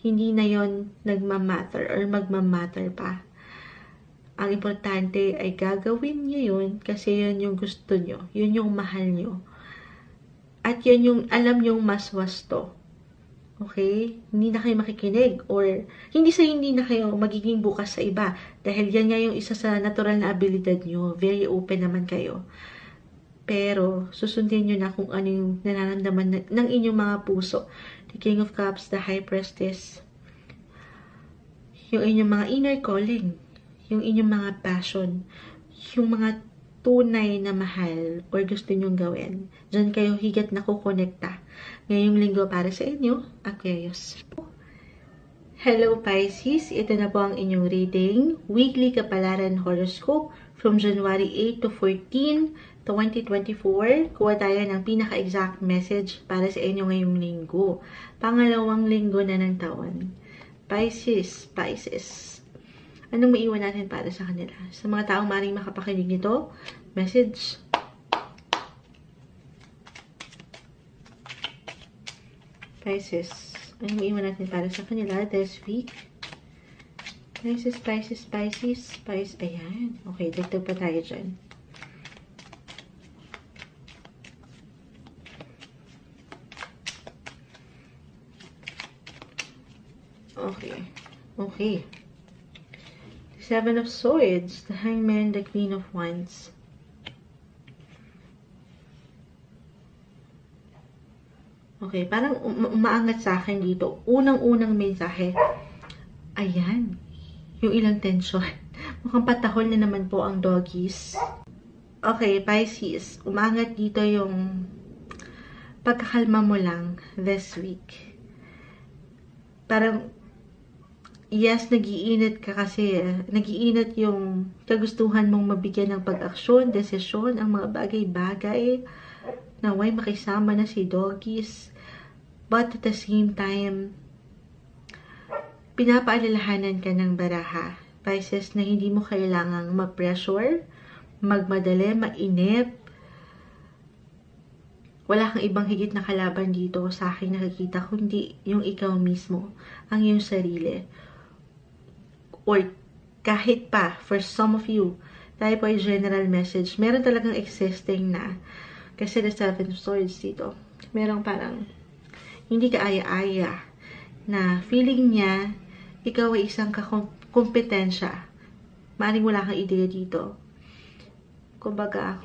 hindi na yon nagmamatter or magmamatter pa. Ang importante ay gagawin niyo yun kasi yun yung gusto nyo, yun yung mahal nyo. At yun yung alam nyong mas wasto. Okay? Hindi na kayo makikinig or hindi na kayo magiging bukas sa iba dahil yan nga yung isa sa natural na abilidad nyo. Very open naman kayo. Pero susundin nyo na kung ano yung nararamdaman ng inyong mga puso. The King of Cups, the High Priestess, yung inyong mga inner calling, yung inyong mga passion, yung mga tunay na mahal or gusto nyong gawin. Diyan kayo higit na kukonekta. Ngayong linggo para sa inyo, Aquarius. Hello Pisces, ito na po ang inyong reading. Weekly Kapalaran Horoscope from January 8 to 14, 2024. Kuha tayo ng pinaka-exact message para sa inyo ngayong linggo. Pangalawang linggo na ng taon. Pisces. Anong maiwan natin para sa kanila? Sa mga taong maring makapakinig nito, message. Pisces. Anong maiwan natin para sa kanila this week? Pisces. Ayan. Okay, dagdag pa tayo dyan. Okay. Seven of Swords, the Hangman, the Queen of Wands. Okay, parang umaangat sa akin dito. Unang-unang mensahe. Ayan. Yung ilang tension. Mukhang patahol na naman po ang doggies. Okay, Pisces. Umaangat dito yung pagkakalma mo lang this week. Parang yes, nag-iinit ka kasi. Nag-iinit yung kagustuhan mong mabigyan ng pag-aksyon, desisyon, ang mga bagay-bagay. Naway makisama na si doggies. But at the same time, pinapaalalahanan ka ng baraha Pisces, na hindi mo kailangang ma-pressure, magmadali, mainip. Wala kang ibang higit na kalaban dito sa aking nakikita, kundi yung ikaw mismo, ang iyong sarili. Or kahit pa, for some of you, tayo po ay general message, meron talagang existing na, kasi the 7 of Swords dito, merong parang, hindi ka aya-aya, na feeling niya, ikaw ay isang kompetensya. Maaring wala kang ideya dito. Kumbaga,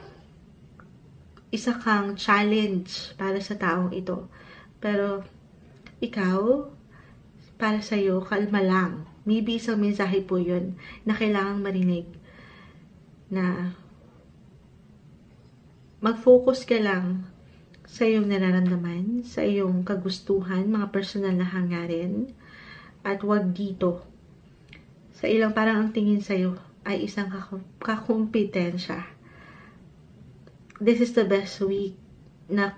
isa kang challenge para sa taong ito. Pero, ikaw, para sa'yo, kalma lang. Maybe isang mensahe po yun na kailangang marinig. Na mag-focus ka lang sa iyong nararamdaman, sa iyong kagustuhan, mga personal na hangarin, at wag dito. Sa ilang parang ang tingin sa'yo ay isang kakumpetensya. This is the best week na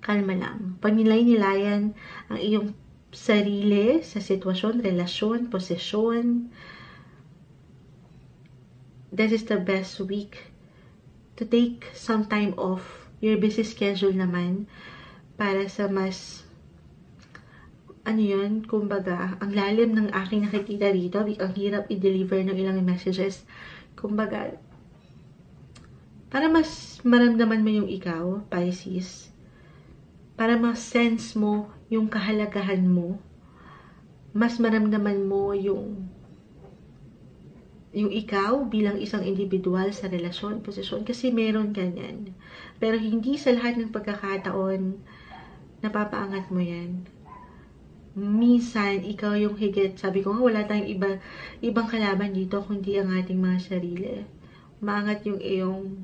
kalma lang. Panilay-nilayan ang iyong sarili sa sitwasyon, relasyon, posisyon. This is the best week to take some time off your busy schedule naman para sa mas kumbaga, ang lalim ng aking nakikita dito, ang hirap i-deliver ng ilang messages. Kumbaga, para mas maramdaman mo yung ikaw, Pisces, para mas-sense mo yung kahalagahan mo, mas maramdaman mo yung ikaw bilang isang individual sa relasyon, posisyon, kasi meron ganyan. Pero hindi sa lahat ng pagkakataon napapaangat mo yan. Minsan, ikaw yung higit. Sabi ko nga, wala tayong ibang kalaban dito, kundi ang ating mga sarili. Maangat yung iyong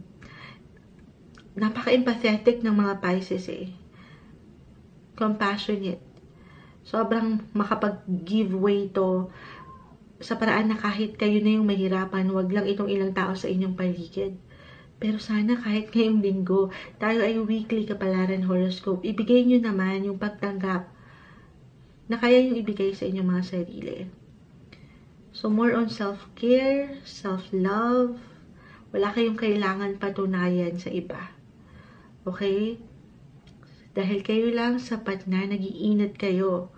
napaka-empathetic ng mga Pisces eh. Compassionate. Sobrang makapag-give way to sa paraan na kahit kayo na yung mahirapan, wag lang itong ilang tao sa inyong paligid. Pero sana kahit ngayong linggo, tayo ay weekly kapalaran horoscope, ibigay nyo naman yung pagtanggap na kaya yung ibigay sa inyong mga sarili. So more on self-care, self-love, wala kayong kailangan patunayan sa iba. Okay? Dahil kayo lang sapat na, nag-iinit kayo.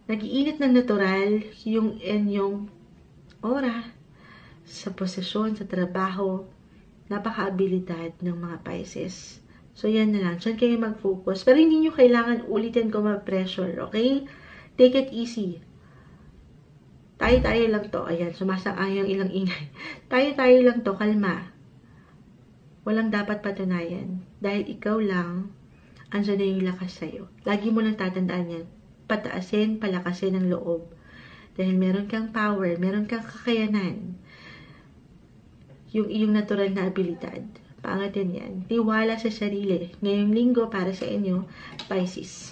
Nag-iinit ng natural yung inyong aura sa posisyon, sa trabaho, napaka-abilidad ng mga Pisces. So, yan na lang. Diyan kayo mag-focus. Pero hindi nyo kailangan ulitin ko ma-pressure, okay? Take it easy. Tayo-tayo lang to. Ayan, sumasang-ayang ilang ingay. Tayo-tayo lang to, kalma. Walang dapat patunayan. Dahil ikaw lang, andyan na yung lakas sa'yo. Lagi mo lang tatandaan yan. Pataasin, palakasin ang loob. Dahil meron kang power, meron kang kakayanan. Yung iyong natural na abilidad. Pangatin yan. Tiwala sa sarili. Ngayong linggo para sa inyo, Pisces.